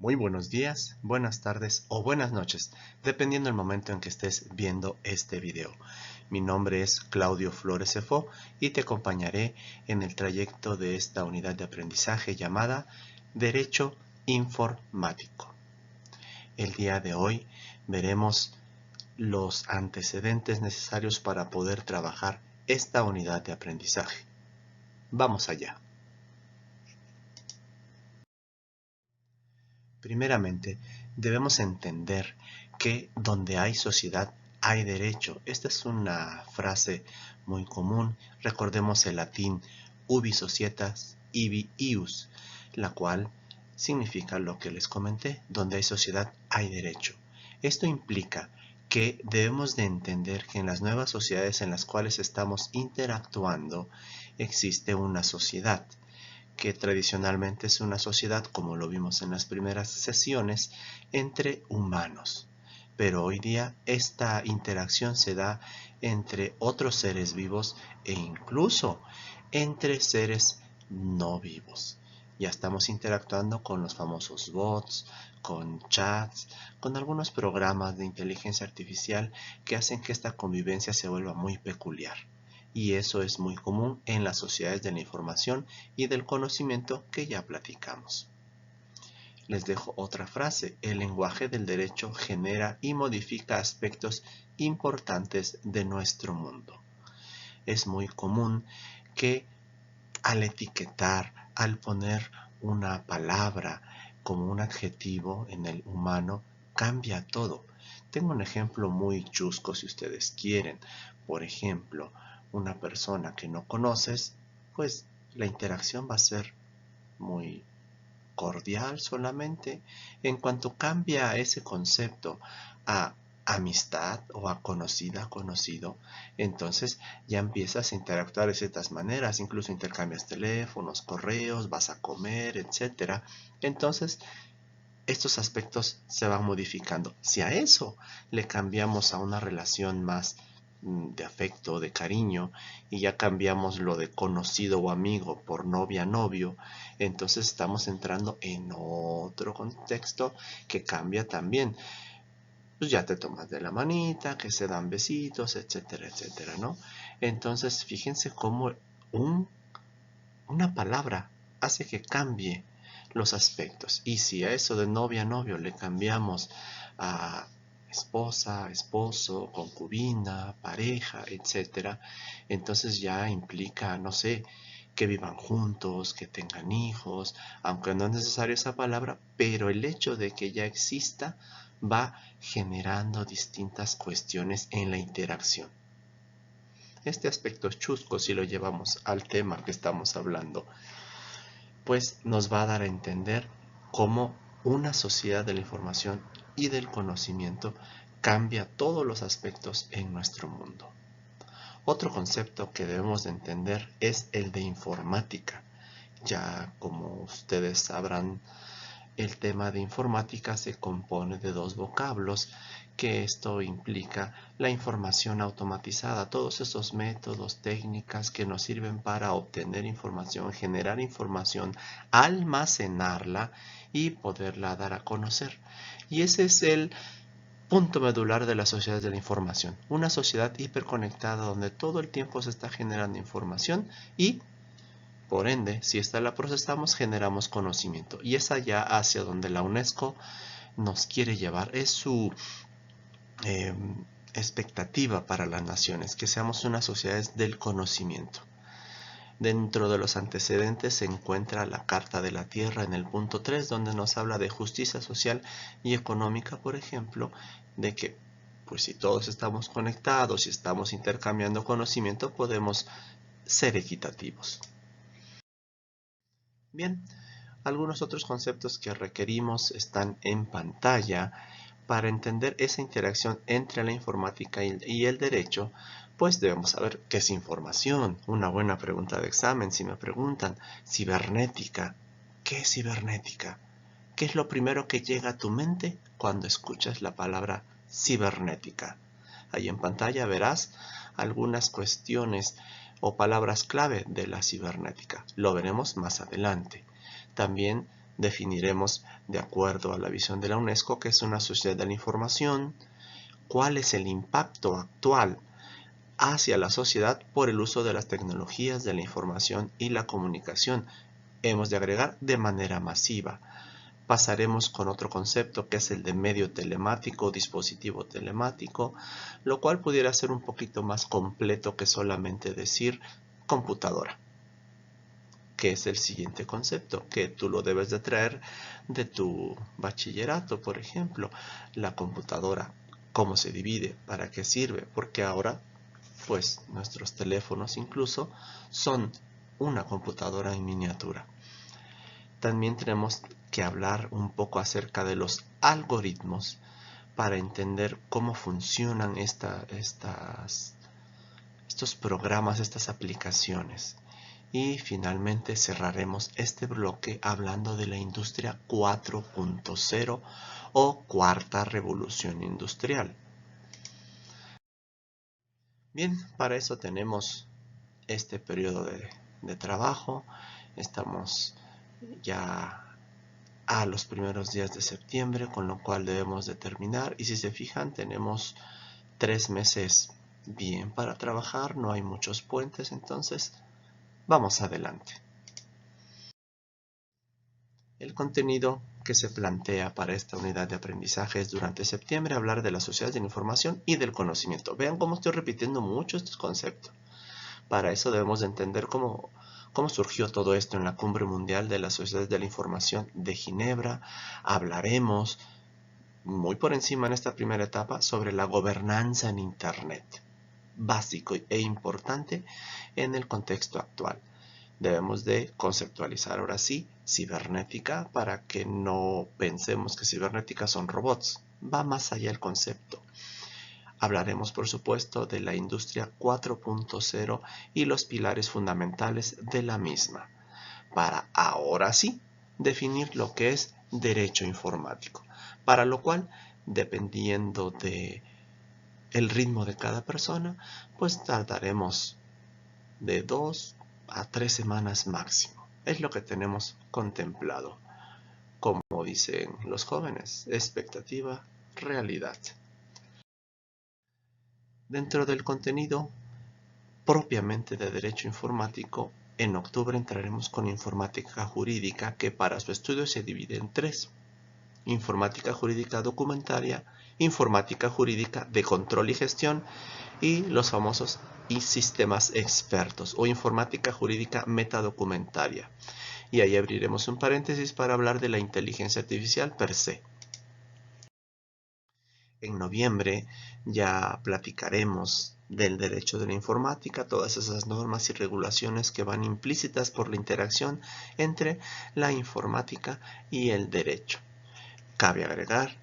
Muy buenos días, buenas tardes o buenas noches, dependiendo del momento en que estés viendo este video. Mi nombre es Claudio Flores Cefo y te acompañaré en el trayecto de esta unidad de aprendizaje llamada Derecho Informático. El día de hoy veremos los antecedentes necesarios para poder trabajar esta unidad de aprendizaje. Vamos allá. Primeramente, debemos entender que donde hay sociedad hay derecho. Esta es una frase muy común. Recordemos el latín ubi societas, ibi ius, la cual significa lo que les comenté. Donde hay sociedad hay derecho. Esto implica que debemos de entender que en las nuevas sociedades en las cuales estamos interactuando existe una sociedad, que tradicionalmente es una sociedad, como lo vimos en las primeras sesiones, entre humanos. Pero hoy día esta interacción se da entre otros seres vivos e incluso entre seres no vivos. Ya estamos interactuando con los famosos bots, con chats, con algunos programas de inteligencia artificial que hacen que esta convivencia se vuelva muy peculiar. Y eso es muy común en las sociedades de la información y del conocimiento que ya platicamos. Les dejo otra frase: el lenguaje del derecho genera y modifica aspectos importantes de nuestro mundo. Es muy común que al etiquetar, al poner una palabra como un adjetivo en el humano, cambia todo. Tengo un ejemplo muy chusco si ustedes quieren. Por ejemplo, una persona que no conoces, pues la interacción va a ser muy cordial solamente. En cuanto cambia ese concepto a amistad o a conocida, conocido, entonces ya empiezas a interactuar de ciertas maneras, incluso intercambias teléfonos, correos, vas a comer, etcétera. Entonces estos aspectos se van modificando. Si a eso le cambiamos a una relación más de afecto, de cariño, y ya cambiamos lo de conocido o amigo por novia, novio, entonces estamos entrando en otro contexto que cambia también. Pues ya te tomas de la manita, que se dan besitos, etcétera, etcétera, ¿no? Entonces fíjense cómo una palabra hace que cambie los aspectos. Y si a eso de novia, novio le cambiamos a esposa, esposo, concubina, pareja, etcétera, entonces ya implica, no sé, que vivan juntos, que tengan hijos, aunque no es necesaria esa palabra, pero el hecho de que ya exista va generando distintas cuestiones en la interacción. Este aspecto es chusco si lo llevamos al tema que estamos hablando, pues nos va a dar a entender cómo una sociedad de la información y del conocimiento cambia todos los aspectos en nuestro mundo. Otro concepto que debemos de entender es el de informática. Ya como ustedes sabrán, el tema de informática se compone de dos vocablos, que esto implica la información automatizada, todos esos métodos, técnicas que nos sirven para obtener información, generar información, almacenarla y poderla dar a conocer. Y ese es el punto medular de las sociedades de la información. Una sociedad hiperconectada donde todo el tiempo se está generando información y por ende, si esta la procesamos, generamos conocimiento. Y es allá hacia donde la UNESCO nos quiere llevar. Es su eh, expectativa para las naciones, que seamos unas sociedades del conocimiento. Dentro de los antecedentes se encuentra la Carta de la Tierra en el punto 3, donde nos habla de justicia social y económica, por ejemplo, de que pues si todos estamos conectados y estamos intercambiando conocimiento, podemos ser equitativos. Bien, algunos otros conceptos que requerimos están en pantalla. Para entender esa interacción entre la informática y el derecho, pues debemos saber qué es información. Una buena pregunta de examen si me preguntan. Cibernética. ¿Qué es cibernética? ¿Qué es lo primero que llega a tu mente cuando escuchas la palabra cibernética? Ahí en pantalla verás algunas cuestiones o palabras clave de la cibernética. Lo veremos más adelante. También Definiremos, de acuerdo a la visión de la UNESCO, qué es una sociedad de la información, cuál es el impacto actual hacia la sociedad por el uso de las tecnologías de la información y la comunicación. Hemos de agregar de manera masiva. Pasaremos con otro concepto que es el de medio telemático o dispositivo telemático, lo cual pudiera ser un poquito más completo que solamente decir computadora, que es el siguiente concepto, que tú lo debes de traer de tu bachillerato, por ejemplo. La computadora, cómo se divide, para qué sirve, porque ahora, pues, nuestros teléfonos incluso son una computadora en miniatura. También tenemos que hablar un poco acerca de los algoritmos para entender cómo funcionan estos programas, estas aplicaciones. Y finalmente cerraremos este bloque hablando de la industria 4.0 o cuarta revolución industrial. Bien, para eso tenemos este periodo de trabajo. Estamos ya a los primeros días de septiembre, con lo cual debemos de terminar. Y si se fijan, tenemos 3 meses bien para trabajar, no hay muchos puentes, entonces vamos adelante. El contenido que se plantea para esta unidad de aprendizaje es durante septiembre hablar de la sociedad de la información y del conocimiento. Vean cómo estoy repitiendo mucho estos conceptos. Para eso debemos de entender cómo surgió todo esto en la Cumbre Mundial de las Sociedades de la Información de Ginebra. Hablaremos muy por encima en esta primera etapa sobre la gobernanza en Internet, básico e importante en el contexto actual. Debemos de conceptualizar ahora sí cibernética para que no pensemos que cibernética son robots. Va más allá el concepto. Hablaremos, por supuesto, de la industria 4.0 y los pilares fundamentales de la misma, para ahora sí definir lo que es derecho informático, para lo cual, dependiendo de el ritmo de cada persona, pues tardaremos de 2 a 3 semanas máximo. Es lo que tenemos contemplado. Como dicen los jóvenes, expectativa, realidad. Dentro del contenido propiamente de derecho informático, en octubre entraremos con informática jurídica, que para su estudio se divide en 3. Informática jurídica documentaria, informática jurídica de control y gestión y los famosos sistemas expertos o informática jurídica metadocumentaria. Y ahí abriremos un paréntesis para hablar de la inteligencia artificial per se. En noviembre ya platicaremos del derecho de la informática, todas esas normas y regulaciones que van implícitas por la interacción entre la informática y el derecho. Cabe agregar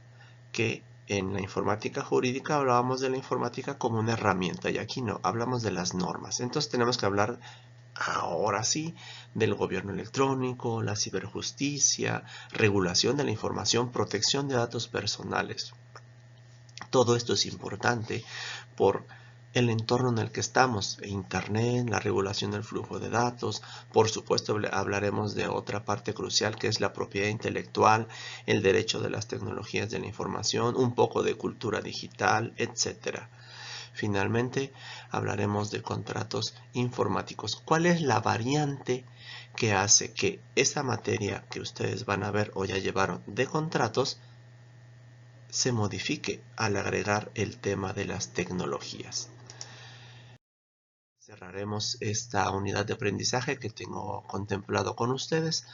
que en la informática jurídica hablábamos de la informática como una herramienta y aquí no, hablamos de las normas. Entonces tenemos que hablar ahora sí del gobierno electrónico, la ciberjusticia, regulación de la información, protección de datos personales. Todo esto es importante por el entorno en el que estamos, Internet, la regulación del flujo de datos. Por supuesto, hablaremos de otra parte crucial que es la propiedad intelectual, el derecho de las tecnologías de la información, un poco de cultura digital, etc. Finalmente, hablaremos de contratos informáticos. ¿Cuál es la variante que hace que esa materia que ustedes van a ver o ya llevaron de contratos se modifique al agregar el tema de las tecnologías? Cerraremos esta unidad de aprendizaje que tengo contemplado con ustedes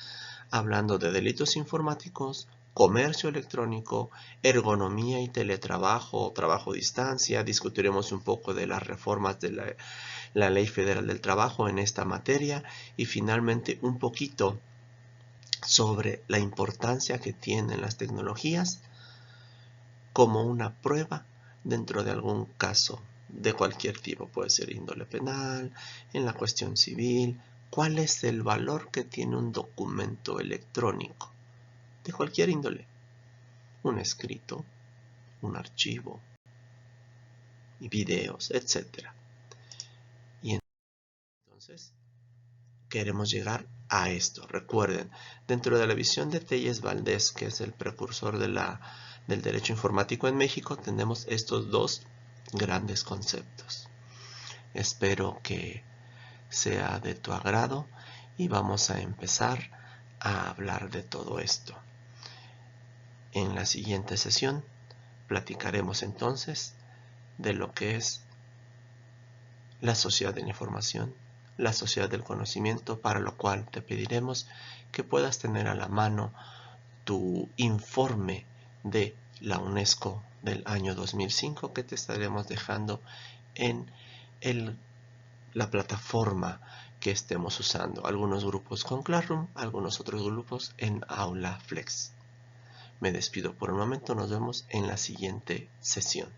hablando de delitos informáticos, comercio electrónico, ergonomía y teletrabajo, trabajo a distancia. Discutiremos un poco de las reformas de la Ley Federal del Trabajo en esta materia y finalmente un poquito sobre la importancia que tienen las tecnologías como una prueba dentro de algún caso de cualquier tipo, puede ser índole penal, en la cuestión civil. ¿Cuál es el valor que tiene un documento electrónico de cualquier índole? Un escrito, un archivo, y videos, etc. Y entonces queremos llegar a esto. Recuerden, dentro de la visión de Telles Valdés, que es el precursor del derecho informático en México, tenemos estos dos grandes conceptos. Espero que sea de tu agrado y vamos a empezar a hablar de todo esto. En la siguiente sesión platicaremos entonces de lo que es la sociedad de la información, la sociedad del conocimiento, para lo cual te pediremos que puedas tener a la mano tu informe de la UNESCO del año 2005 que te estaremos dejando en la plataforma que estemos usando. Algunos grupos con Classroom, algunos otros grupos en Aula Flex. Me despido por el momento, nos vemos en la siguiente sesión.